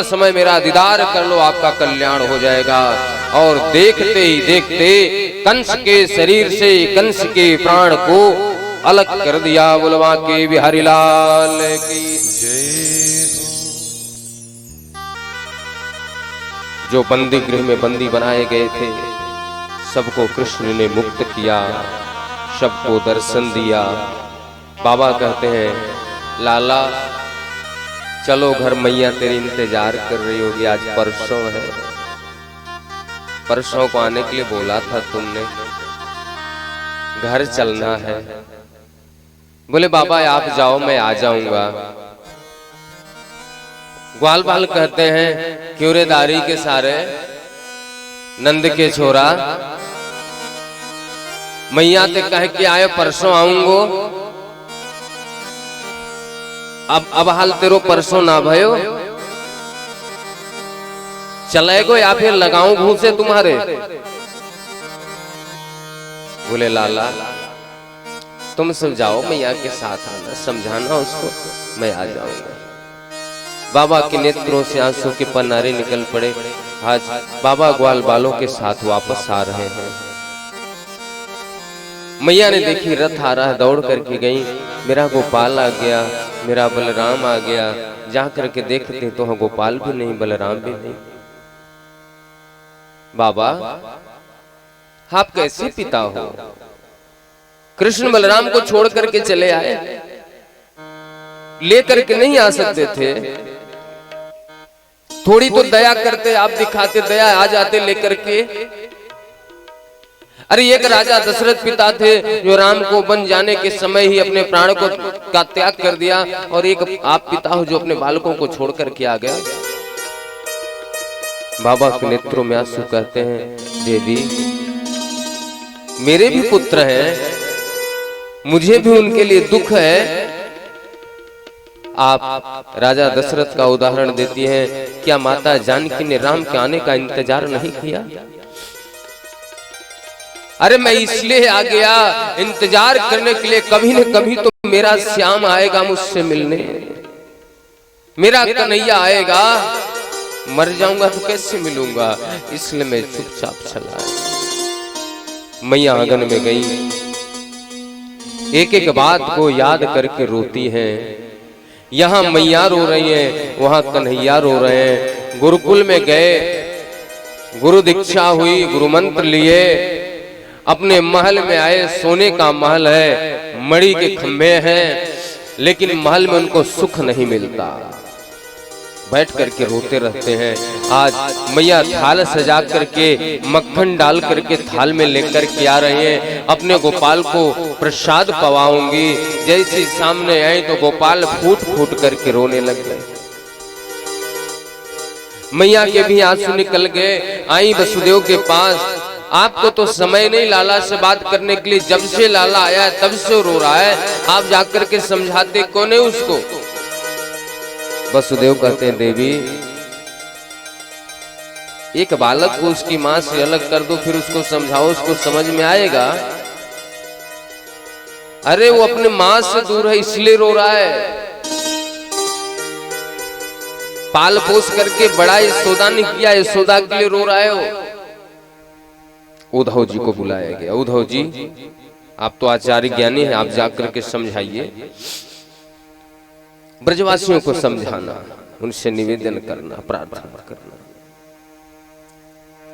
समय मेरा दीदार कर लो, आपका कल्याण हो जाएगा। और देखते ही देखते कंस के शरीर से कंस के प्राण को अलग कर दिया। बुलवा के बिहारी लाल की जय। जो बंदी गृह में बंदी बनाए गए थे सबको कृष्ण ने मुक्त किया, सबको दर्शन दिया। बाबा कहते हैं लाला चलो घर, मैया तेरी इंतजार कर रही होगी। आज परसों है, परसों को आने के लिए बोला था तुमने, घर चलना है। बोले बाबा आप जाओ मैं आ जाऊंगा। ग्वाल बाल कहते हैं क्यों रे दारी के सारे नंद के छोरा, मैया ते कह के आए परसों आऊंगो। अब हाल तेरो परसों ना भयो, चलेगो या फिर लगाऊं घूसे तुम्हारे। बोले लाला तुम सब जाओ, मैया के साथ आना, समझाना उसको, मैं आ जाऊंगा। बाबा के नेत्रों से आंसू के पन्नारे निकल पड़े। आज बाबा ग्वाल बालों के साथ वापस आ रहे हैं। मैया ने देखी रथ आ रहा है, दौड़ करके गई, मेरा गोपाल आ गया, मेरा बलराम आ गया। जा करके देखते तो गोपाल भी नहीं, बलराम भी नहीं। बाबा आप कैसे पिता हो? कृष्ण बलराम को छोड़ करके चले आए, लेकर के नहीं आ सकते थे? थोड़ी तो दया करते, आप दिखाते दया, आ जाते लेकर के। अरे एक राजा दशरथ पिता थे जो राम को वन जाने के समय ही अपने प्राण को का त्याग कर दिया, और एक आप पिता हो जो अपने बालकों को छोड़ करके आ गए। बाबा के नेत्रों में आंसू कहते हैं देवी मेरे भी पुत्र हैं, मुझे भी उनके लिए दुख है। आप राजा दशरथ का उदाहरण देती हैं, क्या माता जानकी ने राम के आने का इंतजार नहीं किया? अरे मैं इसलिए आ गया इंतजार करने के लिए, कभी न कभी तो मेरा श्याम आएगा मुझसे मिलने, मेरा कन्हैया आएगा, मर जाऊंगा तो कैसे मिलूंगा, इसलिए मैं चुपचाप चला आया। मैया आंगन में गई, एक एक बात को याद करके रोती हैं। यहां मैया रो रही हैं, वहां कन्हैया रो रहे हैं। गुरुकुल में गए, गुरु दीक्षा हुई, गुरु मंत्र लिए, अपने महल में आए। सोने का महल है, मणि के खंभे हैं, लेकिन महल में उनको सुख नहीं मिलता, बैठ करके रोते रहते हैं। आज मैया थाल सजा करके मक्खन डाल करके थाल में लेकर के आ रहे हैं, अपने गोपाल को प्रसाद पवाऊंगी। जैसे सामने आए तो गोपाल फूट फूट करके रोने लग गए। मैया के भी आंसू निकल गए। आई वसुदेव के पास, आपको तो समय नहीं लाला से बात करने के लिए, जब से लाला आया है तब से रो रहा है, आप जाकर के समझाते कौन है उसको? वसुदेव कहते हैं देवी एक बालक को उसकी मां से अलग कर दो, फिर उसको समझाओ, उसको समझ में आएगा। अरे वो अपने मां से दूर है इसलिए रो रहा है, पाल पोस करके बड़ा यशोदा ने किया, यशोदा के लिए रो रहा है वो। उद्धव जी को बुलाया गया। उद्धव जी आप तो आचार्य ज्ञानी हैं, आप जाकर के समझाइए, ब्रजवासियों को समझाना, उनसे निवेदन करना, प्रार्थना करना।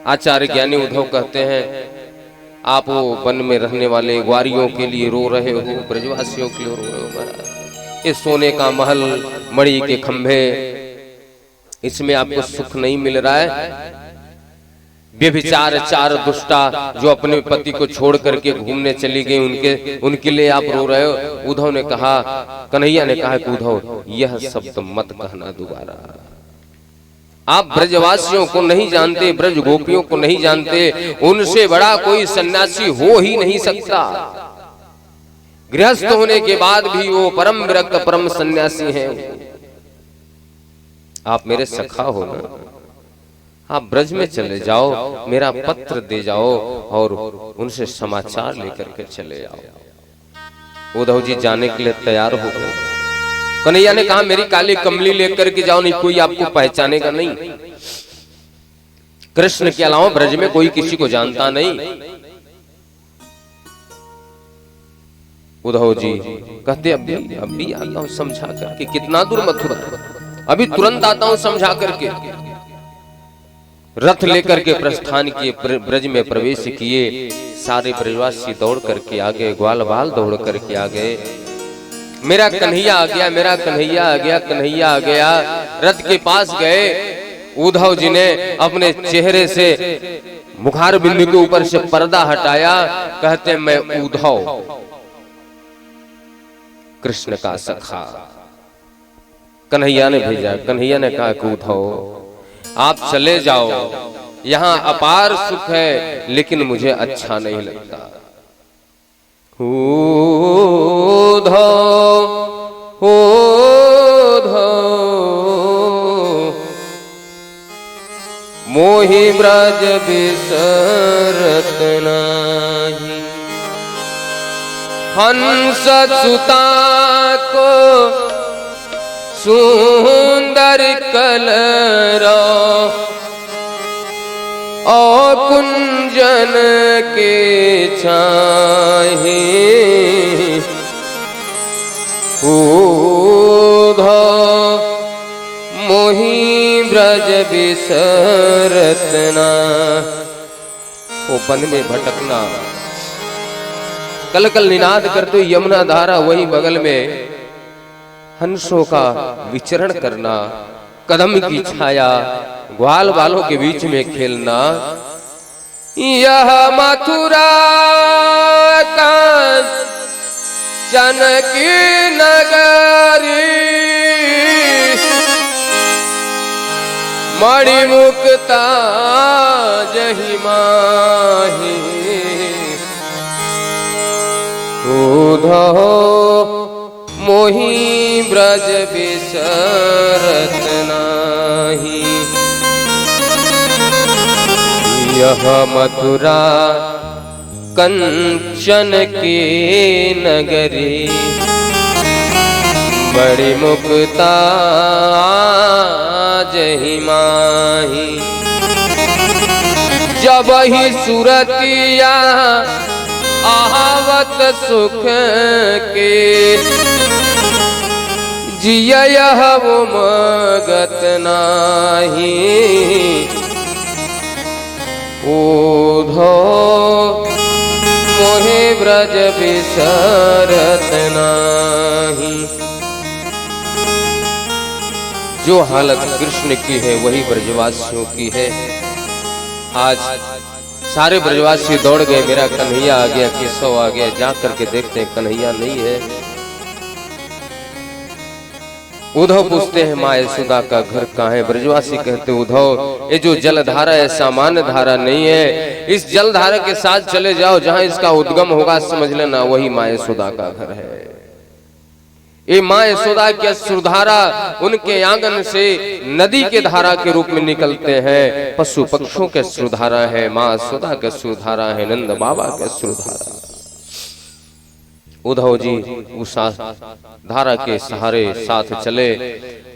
आचार्य ज्ञानी उद्धव कहते हैं आप वो वन में रहने वाले ग्वारियों के लिए रो रहे हो, ब्रजवासियों के लिए रो रहे हो महाराज। ये सोने का महल, मणि के खंभे, इसमें आपको सुख नहीं मिल रहा है। व्यभिचार चार दुष्टा जो अपने पति को छोड़ करके घूमने चली गई, उनके लिए आप रो रहे हो। उद्धव ने कहा, कन्हैया ने कहा कि उद्धव यह शब्द मत कहना दोबारा। आप ब्रजवासियों को नहीं जानते, ब्रज गोपियों को नहीं जानते, उनसे बड़ा कोई सन्यासी हो ही नहीं सकता। गृहस्थ होने के बाद भी वो परम विरक्त परम सन्यासी हैं। आप मेरे सखा हो ना, आप ब्रज में चले जाओ, मेरा पत्र दे जाओ और उनसे समाचार लेकर के चले आओ। उद्धव जी जाने के लिए तैयार हो गए। कन्हैया ने कहा मेरी काली कमली लेकर के जाओ, नहीं कोई आपको पहचानेगा नहीं। कृष्ण के अलावा ब्रज में कोई किसी को जानता नहीं। उद्धव जी कहते अभी आता हूं समझा करके। कितना दूर मथुरा, अभी तुरंत आता हूं समझा करके। रथ लेकर के प्रस्थान किए, ब्रज में प्रवेश किए। सारे ब्रजवासी दौड़ करके आ गए, ग्वाल बाल दौड़ करके आ गए। मेरा कन्हैया आ गया, मेरा कन्हैया आ गया, कन्हैया आ गया। रथ के पास गए। उद्धव जी ने अपने चेहरे से मुखार बिंदु के ऊपर से पर्दा हटाया। कहते मैं उद्धव, कृष्ण का सखा। कन्हैया ने भेजा। कन्हैया ने कहा कि उद्धव आप चले जाओ, यहां अपार सुख है, लेकिन मुझे अच्छा नहीं लगता। उद्धव मोहि ब्रज बिसरत नाही, हंस सुता को सुंदर कलरा, और कुंजन के छाहे। उद्धव मोहि ब्रज बिसरत नाही। वो वन में भटकना, कल कल निनाद करते यमुना धारा वही बगल में, हंसों का विचरण करना, कदम की छाया, ग्वाल बालों के बीच में खेलना। यह मथुरा का जनकी नगरी, मणिमुक्ता जहि माही। उद्धव मोहि ब्रज बिसरत नाही, यह मथुरा कंचन की नगरी, बड़ी मुक्ता जहि माही। जब ही सुरतिया आवत सुख के, जिया वो मगत नाही। उद्धव मोहि ब्रज बिसरत नाही। जो हालत कृष्ण की है वही ब्रजवासियों की है। आज सारे ब्रजवासी दौड़ गए, मेरा कन्हैया आ गया, केशव आ गया। जा करके देखते हैं कन्हैया नहीं है। उद्धव पूछते हैं माँ यशोदा का घर कहाँ है? ब्रजवासी कहते उद्धव ये जो जल धारा है सामान्य धारा नहीं है, इस जल धारा के साथ चले जाओ, जहाँ इसका उद्गम होगा समझ लेना वही माँ यशोदा का घर है। ये माँ यशोदा की अश्रुधारा उनके आंगन से नदी के धारा के रूप में निकलते हैं। पशु पक्षियों के अश्रुधारा है, माँ यशोदा के अश्रुधारा है, नंद बाबा के अश्रुधारा। उद्धव जी उस धारा के सहारे साथ चले।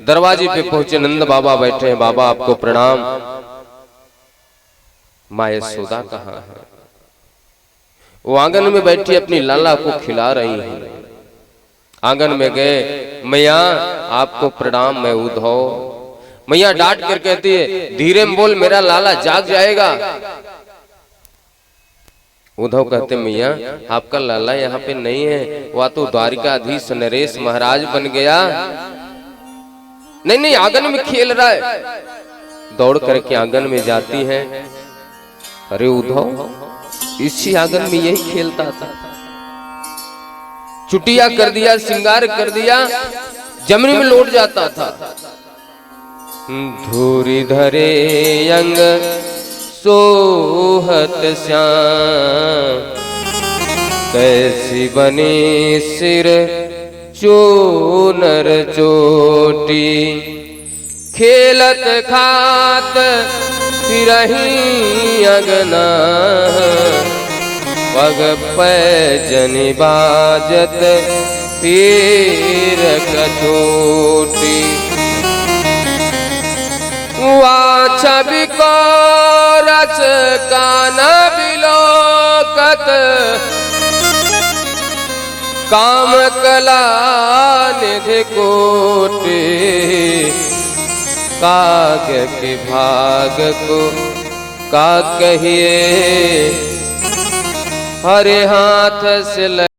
दरवाजे पे पहुंचे, नंद बाबा बैठे हैं। बाबा आपको प्रणाम। माँ यशोदा कहाँ है? वो आंगन में बैठी अपनी लाला को खिला रही है। आंगन में गए, मैया आपको प्रणाम, मैं उद्धव। मैया डांट कर कहती है धीरे में बोल, मेरा लाला जाग जाएगा। उद्धव कहते मैया आपका लाला यहाँ पे नहीं है, वह तो द्वारिकाधीश नरेश महाराज बन गया। नहीं नहीं, आंगन में खेल रहा है। दौड़ करके आंगन में जाती है। अरे उद्धव इसी आंगन में यही खेलता था। चुटिया कर दिया, श्रृंगार कर दिया, जमीन में लौट जाता था। धूरी धरे अंग सोहत श्याम, कैसी बनी सिर चूनर चोटी। खेलत खात फिरही अगना, पग पैजनि बाजत तीर कछूटी छवि को रस कान बिलोकत काम कला निधि कोटि काव्य के भाग को का कहिए हरे हाथ से